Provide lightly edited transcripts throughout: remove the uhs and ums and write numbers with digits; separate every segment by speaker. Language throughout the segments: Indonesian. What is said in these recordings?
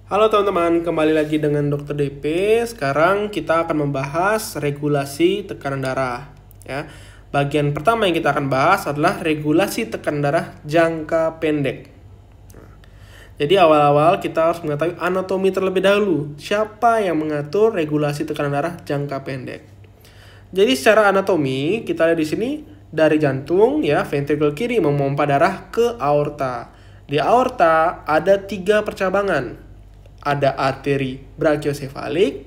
Speaker 1: Halo teman-teman, kembali lagi dengan Dr. DP. Sekarang kita akan membahas regulasi tekanan darah. Ya, bagian pertama yang kita akan bahas adalah regulasi tekanan darah jangka pendek. Jadi awal-awal kita harus mengetahui anatomi terlebih dahulu. Siapa yang mengatur regulasi tekanan darah jangka pendek? Jadi secara anatomi kita lihat di sini dari jantung, ya, ventrikel kiri memompa darah ke aorta. Di aorta ada 3 percabangan. Ada arteri brachiosefalik,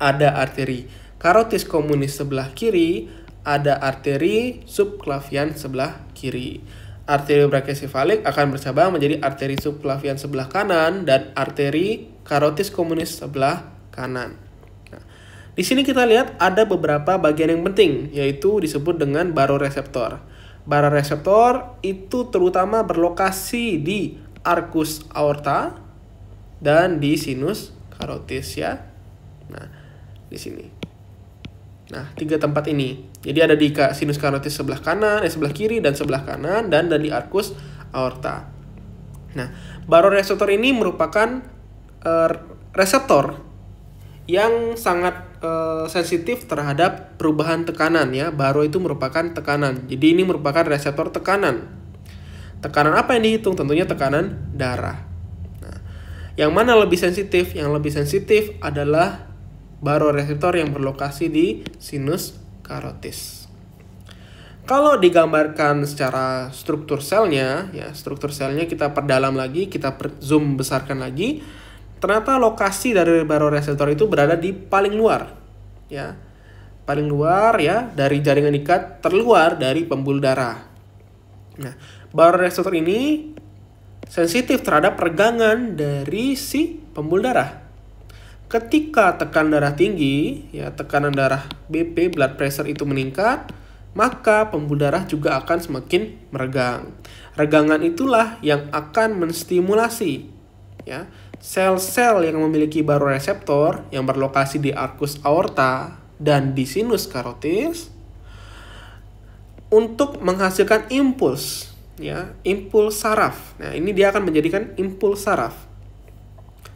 Speaker 1: ada arteri carotis communis sebelah kiri, ada arteri subclavian sebelah kiri. Arteri brachiosefalik akan bercabang menjadi arteri subclavian sebelah kanan dan arteri carotis communis sebelah kanan. Nah, di sini kita lihat ada beberapa bagian yang penting, yaitu disebut dengan baroreseptor. Baroreseptor itu terutama berlokasi di arcus aorta dan di sinus karotis, ya. Nah, di sini. Nah, 3 tempat ini. Jadi ada di sinus karotis sebelah kanan, sebelah kiri dan sebelah kanan, dan di arcus aorta. Nah, baroreseptor ini merupakan reseptor yang sangat sensitif terhadap perubahan tekanan, ya. Baro itu merupakan tekanan. Jadi ini merupakan reseptor tekanan. Tekanan apa yang dihitung? Tentunya tekanan darah. Yang mana lebih sensitif? Yang lebih sensitif adalah baroreseptor yang berlokasi di sinus karotis. Kalau digambarkan secara struktur selnya, ya, struktur selnya kita perdalam lagi, kita zoom besarkan lagi. Ternyata lokasi dari baroreseptor itu berada di paling luar, ya. Paling luar, ya, dari jaringan ikat terluar dari pembuluh darah. Nah, baroreseptor ini sensitif terhadap regangan dari si pembuluh darah. Ketika tekanan darah tinggi, ya, tekanan darah BP, blood pressure itu meningkat, maka pembuluh darah juga akan semakin meregang. Regangan itulah yang akan menstimulasi, ya, sel-sel yang memiliki baroreseptor yang berlokasi di arcus aorta dan di sinus karotis untuk menghasilkan impuls, ya, impuls saraf. Nah, ini dia akan menjadikan impuls saraf.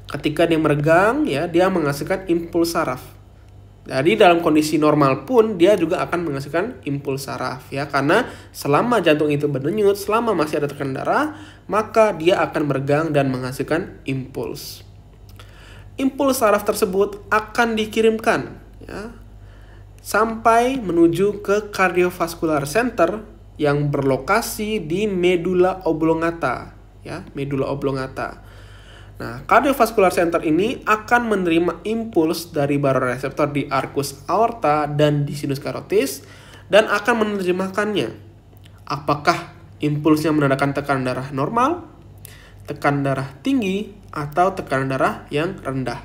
Speaker 1: Ketika dia meregang, ya, dia menghasilkan impuls saraf. Jadi dalam kondisi normal pun dia juga akan menghasilkan impuls saraf, ya, karena selama jantung itu berdenyut, selama masih ada tekanan darah, maka dia akan meregang dan menghasilkan impuls. Impuls saraf tersebut akan dikirimkan, ya, sampai menuju ke cardiovascular center yang berlokasi di medula oblongata, ya, medula oblongata. Nah, cardiovascular center ini akan menerima impuls dari baroreseptor di arcus aorta dan di sinus karotis dan akan menerjemahkannya. Apakah impulsnya menandakan tekanan darah normal, tekanan darah tinggi, atau tekanan darah yang rendah.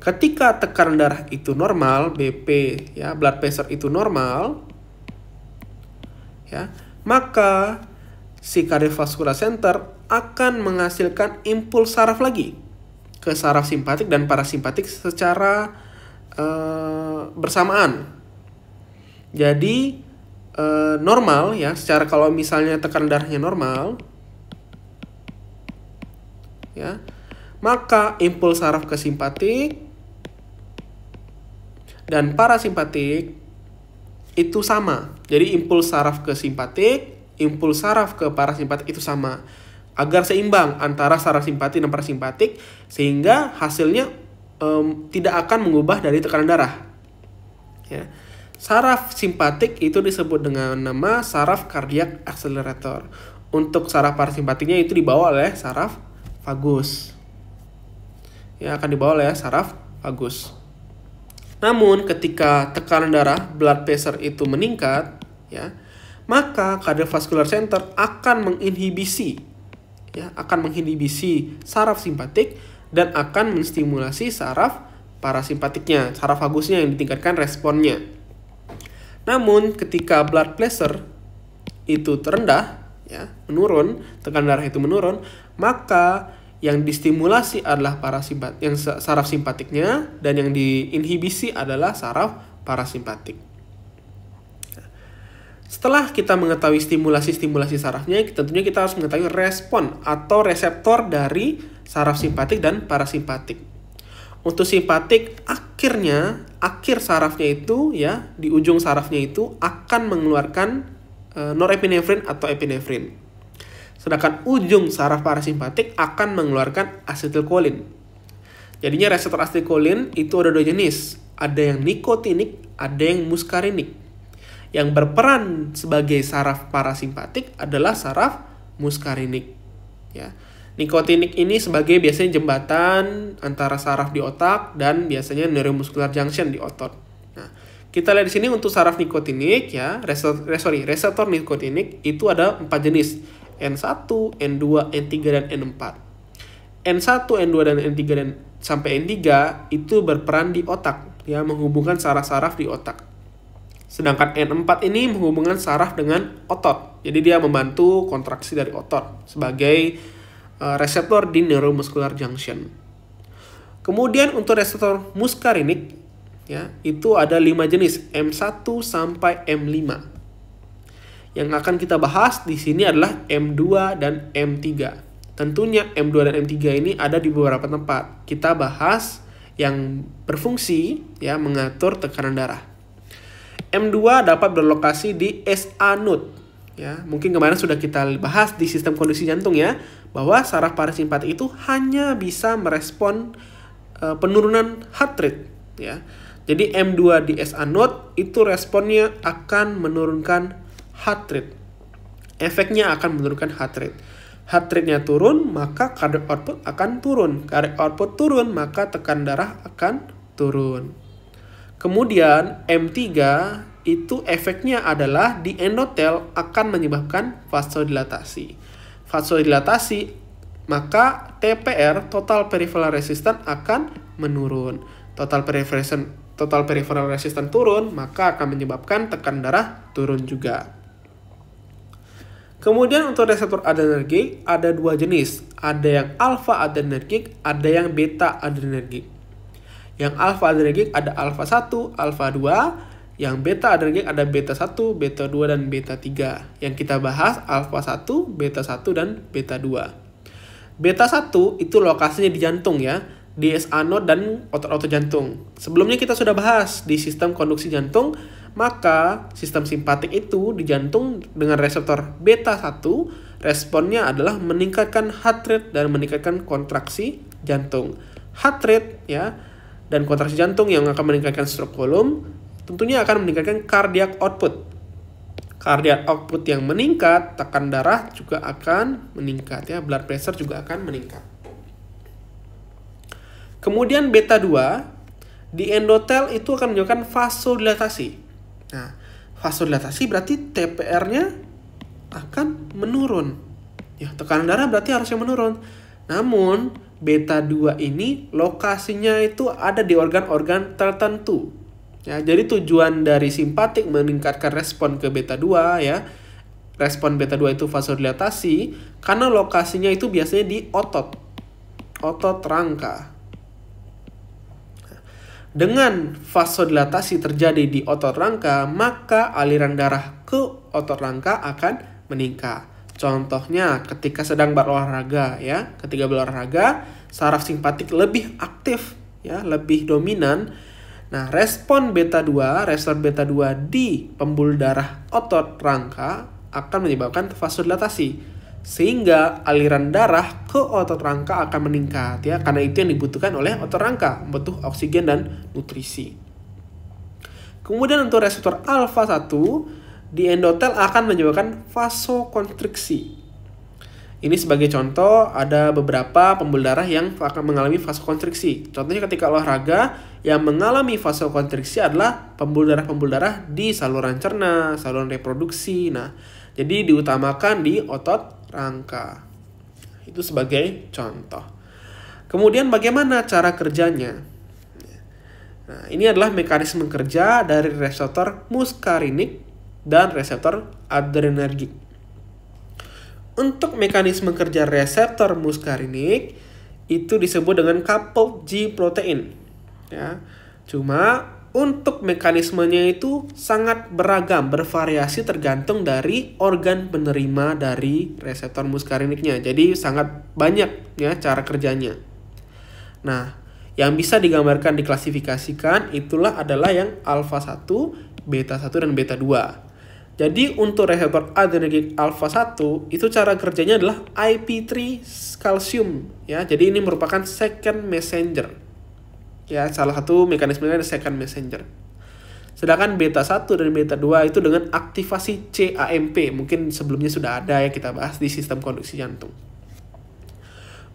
Speaker 1: Ketika tekanan darah itu normal, BP, ya, blood pressure itu normal, ya, maka si cardiovascular center akan menghasilkan impuls saraf lagi ke saraf simpatik dan parasimpatik secara bersamaan. Jadi normal, ya, secara kalau misalnya tekanan darahnya normal, ya, maka impuls saraf ke simpatik dan parasimpatik itu sama. Jadi impuls saraf ke simpatik, impuls saraf ke parasimpatik itu sama. Agar seimbang antara saraf simpatik dan parasimpatik, sehingga hasilnya tidak akan mengubah dari tekanan darah. Ya. Saraf simpatik itu disebut dengan nama saraf cardiac accelerator. Untuk saraf parasimpatiknya itu dibawa oleh saraf vagus. Ya, akan dibawa oleh saraf vagus. Namun ketika tekanan darah, blood pressure itu meningkat, ya, maka cardiovascular center akan menginhibisi, ya, akan menginhibisi saraf simpatik dan akan menstimulasi saraf parasimpatiknya, saraf vagusnya yang ditingkatkan responnya. Namun ketika blood pressure itu terendah, ya, menurun, tekanan darah itu menurun, maka yang distimulasi adalah saraf simpatiknya dan yang diinhibisi adalah saraf parasimpatik. Setelah kita mengetahui stimulasi sarafnya, tentunya kita harus mengetahui respon atau reseptor dari saraf simpatik dan parasimpatik. Untuk simpatik, akhir sarafnya itu ya, di ujung sarafnya itu akan mengeluarkan norepinefrin atau epinefrin. Sedangkan ujung saraf parasimpatik akan mengeluarkan asetilkolin. Jadinya reseptor asetilkolin itu ada dua jenis. Ada yang nikotinik, ada yang muskarinik. Yang berperan sebagai saraf parasimpatik adalah saraf muskarinik. Ya. Nikotinik ini sebagai biasanya jembatan antara saraf di otak dan biasanya neuromuscular junction di otot. Nah, kita lihat di sini untuk saraf nikotinik ya, reseptor nikotinik itu ada 4 jenis. N1, N2, N3 dan N4. N1, N2 dan N3 dan sampai N3 itu berperan di otak ya, menghubungkan saraf-saraf di otak. Sedangkan N4 ini menghubungkan saraf dengan otot. Jadi dia membantu kontraksi dari otot sebagai reseptor di neuromuscular junction. Kemudian untuk reseptor muskarinik ya, itu ada 5 jenis, M1 sampai M5. Yang akan kita bahas di sini adalah M2 dan M3. Tentunya M2 dan M3 ini ada di beberapa tempat. Kita bahas yang berfungsi ya mengatur tekanan darah. M2 dapat berlokasi di SA node. Ya, mungkin kemarin sudah kita bahas di sistem kondisi jantung ya, bahwa saraf parasimpatik itu hanya bisa merespon penurunan heart rate ya. Jadi M2 di SA node itu responnya akan menurunkan heart rate. Efeknya akan menurunkan heart rate. Heart rate-nya turun, maka cardiac output akan turun. Cardiac output turun, maka tekanan darah akan turun. Kemudian M3 itu efeknya adalah di endotel akan menyebabkan vasodilatasi. Vasodilatasi, maka TPR, total peripheral resistance, akan menurun. Total peripheral resistance turun, maka akan menyebabkan tekanan darah turun juga. Kemudian untuk reseptor adrenergik ada 2 jenis. Ada yang alpha adrenergik, ada yang beta adrenergik. Yang alpha adrenergik ada alpha 1, alpha 2. Yang beta adrenergik ada beta 1, beta 2, dan beta 3. Yang kita bahas alpha 1, beta 1, dan beta 2. Beta 1 itu lokasinya di jantung ya, di SA node dan otot-otot jantung. Sebelumnya kita sudah bahas di sistem konduksi jantung, maka sistem simpatik itu di jantung dengan reseptor beta 1, responnya adalah meningkatkan heart rate dan meningkatkan kontraksi jantung. Heart rate ya dan kontraksi jantung yang akan meningkatkan stroke volume tentunya akan meningkatkan cardiac output. Cardiac output yang meningkat, tekanan darah juga akan meningkat ya, blood pressure juga akan meningkat. Kemudian beta 2 di endotel itu akan menyebabkan vasodilatasi. Nah, vasodilatasi berarti TPR-nya akan menurun. Ya, tekanan darah berarti harusnya menurun. Namun, beta 2 ini lokasinya itu ada di organ-organ tertentu. Ya, jadi tujuan dari simpatik meningkatkan respon ke beta 2 ya. Respon beta 2 itu vasodilatasi karena lokasinya itu biasanya di otot rangka. Dengan vasodilatasi terjadi di otot rangka, maka aliran darah ke otot rangka akan meningkat. Contohnya ketika sedang berolahraga ya, ketika berolahraga saraf simpatik lebih aktif ya, lebih dominan. Nah, respon beta 2, reseptor beta 2 di pembuluh darah otot rangka akan menyebabkan vasodilatasi. Sehingga aliran darah ke otot rangka akan meningkat ya, karena itu yang dibutuhkan oleh otot rangka, butuh oksigen dan nutrisi. Kemudian untuk reseptor alpha 1 di endotel akan menyebabkan vasokonstriksi. Ini sebagai contoh ada beberapa pembuluh darah yang akan mengalami vasokonstriksi. Contohnya ketika olahraga yang mengalami vasokonstriksi adalah pembuluh darah di saluran cerna, saluran reproduksi. Nah, jadi diutamakan di otot rangka. Itu sebagai contoh. Kemudian bagaimana cara kerjanya? Nah, ini adalah mekanisme kerja dari reseptor muskarinik dan reseptor adrenergik. Untuk mekanisme kerja reseptor muskarinik itu disebut dengan coupled G protein. Ya. Cuma Untuk mekanismenya itu sangat beragam, bervariasi tergantung dari organ penerima dari reseptor muskariniknya. Jadi sangat banyak ya cara kerjanya. Nah, yang bisa digambarkan diklasifikasikan adalah yang alfa 1, beta 1 dan beta 2. Jadi untuk reseptor adrenergic alfa 1 itu cara kerjanya adalah IP3 kalsium ya. Jadi ini merupakan second messenger. Ya, salah satu mekanismenya adalah second messenger. Sedangkan beta 1 dan beta 2 itu dengan aktivasi CAMP. Mungkin sebelumnya sudah ada ya kita bahas di sistem konduksi jantung.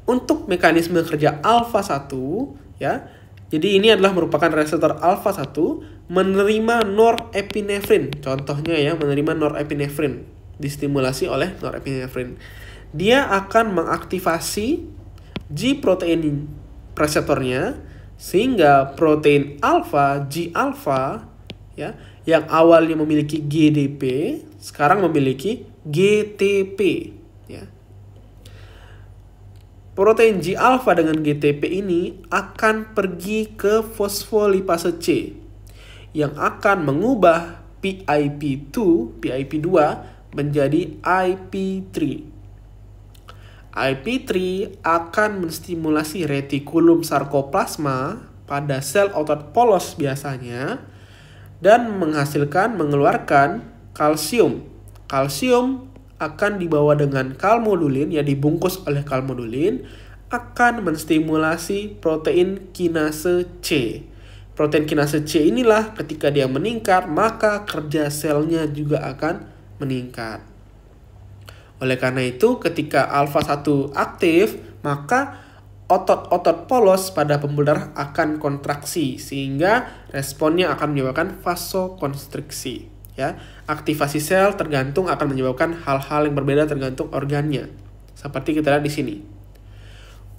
Speaker 1: Untuk mekanisme kerja alfa 1 ya. Jadi ini adalah merupakan reseptor alfa 1 menerima norepinefrin. Contohnya ya, menerima norepinefrin, distimulasi oleh norepinefrin. Dia akan mengaktifasi G protein reseptornya sehingga protein alfa, G alfa ya, yang awalnya memiliki GDP sekarang memiliki GTP ya. Protein G alfa dengan GTP ini akan pergi ke fosfolipase C yang akan mengubah PIP2 menjadi IP3. IP3 akan menstimulasi retikulum sarkoplasma pada sel otot polos biasanya dan mengeluarkan kalsium. Kalsium akan dibawa dengan kalmodulin, ya dibungkus oleh kalmodulin, akan menstimulasi protein kinase C. Protein kinase C inilah ketika dia meningkat, maka kerja selnya juga akan meningkat. Oleh karena itu, ketika alfa 1 aktif, maka otot-otot polos pada pembuluh darah akan kontraksi sehingga responnya akan menyebabkan vasokonstriksi. Ya, aktivasi sel tergantung akan menyebabkan hal-hal yang berbeda tergantung organnya. Seperti kita lihat di sini.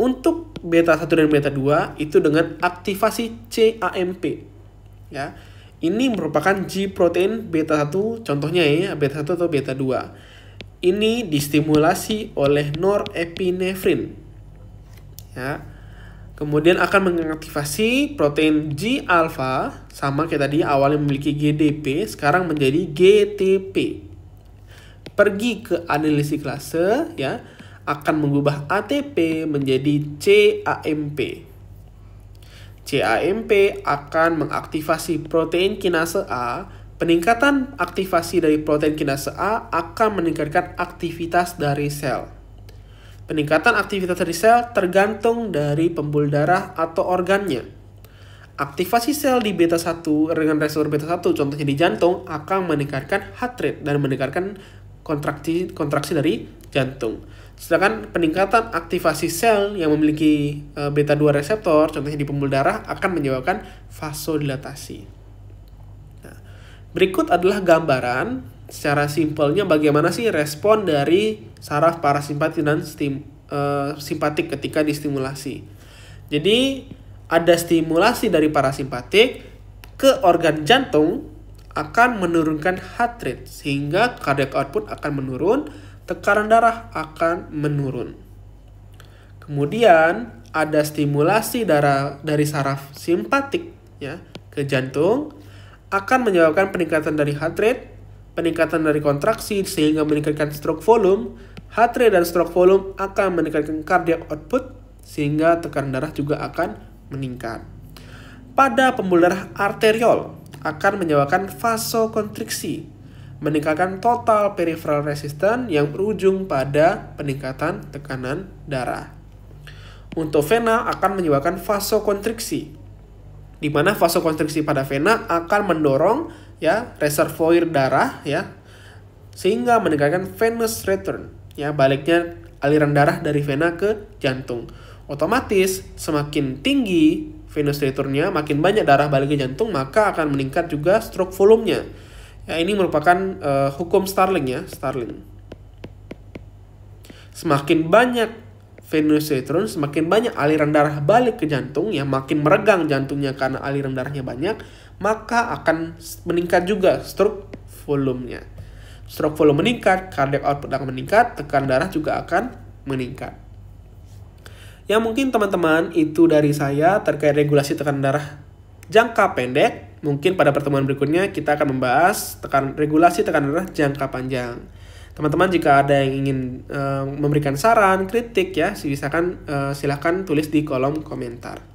Speaker 1: Untuk beta 1 dan beta 2 itu dengan aktivasi CAMP. Ya. Ini merupakan G protein beta 1, contohnya ya, beta 1 atau beta 2. Ini distimulasi oleh norepinefrin. Ya. Kemudian akan mengaktifasi protein G alfa, sama kayak tadi awalnya memiliki GDP, sekarang menjadi GTP. Pergi ke adenylsiklase ya, akan mengubah ATP menjadi CAMP. CAMP akan mengaktifasi protein kinase A. Peningkatan aktivasi dari protein kinase A akan meningkatkan aktivitas dari sel. Peningkatan aktivitas dari sel tergantung dari pembuluh darah atau organnya. Aktivasi sel di beta 1 dengan reseptor beta 1 contohnya di jantung akan meningkatkan heart rate dan meningkatkan kontraksi dari jantung. Sedangkan peningkatan aktivasi sel yang memiliki beta 2 reseptor contohnya di pembuluh darah akan menyebabkan vasodilatasi. Berikut adalah gambaran secara simpelnya bagaimana sih respon dari saraf parasimpatik dan simpatik ketika distimulasi. Jadi ada stimulasi dari parasimpatik ke organ jantung akan menurunkan heart rate sehingga cardiac output akan menurun, tekanan darah akan menurun. Kemudian ada stimulasi dari saraf simpatik ya ke jantung akan menyebabkan peningkatan dari heart rate, peningkatan dari kontraksi sehingga meningkatkan stroke volume. Heart rate dan stroke volume akan meningkatkan cardiac output sehingga tekanan darah juga akan meningkat. Pada pembuluh darah arteriol akan menyebabkan vasokonstriksi, meningkatkan total peripheral resistance yang berujung pada peningkatan tekanan darah. Untuk vena akan menyebabkan vasokonstriksi, di mana vasokonstriksi pada vena akan mendorong ya reservoir darah ya sehingga meningkatkan venous return ya, baliknya aliran darah dari vena ke jantung. Otomatis semakin tinggi venous returnnya, makin banyak darah balik ke jantung, maka akan meningkat juga stroke volumenya. Ya, ini merupakan hukum Starling ya, Starling. Semakin banyak venous return, semakin banyak aliran darah balik ke jantung, yang makin meregang jantungnya karena aliran darahnya banyak, maka akan meningkat juga stroke volumenya. Stroke volume meningkat, cardiac output akan meningkat, tekanan darah juga akan meningkat. Yang mungkin teman-teman itu dari saya terkait regulasi tekanan darah jangka pendek. Mungkin pada pertemuan berikutnya kita akan membahas regulasi tekanan darah jangka panjang. Teman-teman jika ada yang ingin memberikan saran, kritik ya, silahkan tulis di kolom komentar.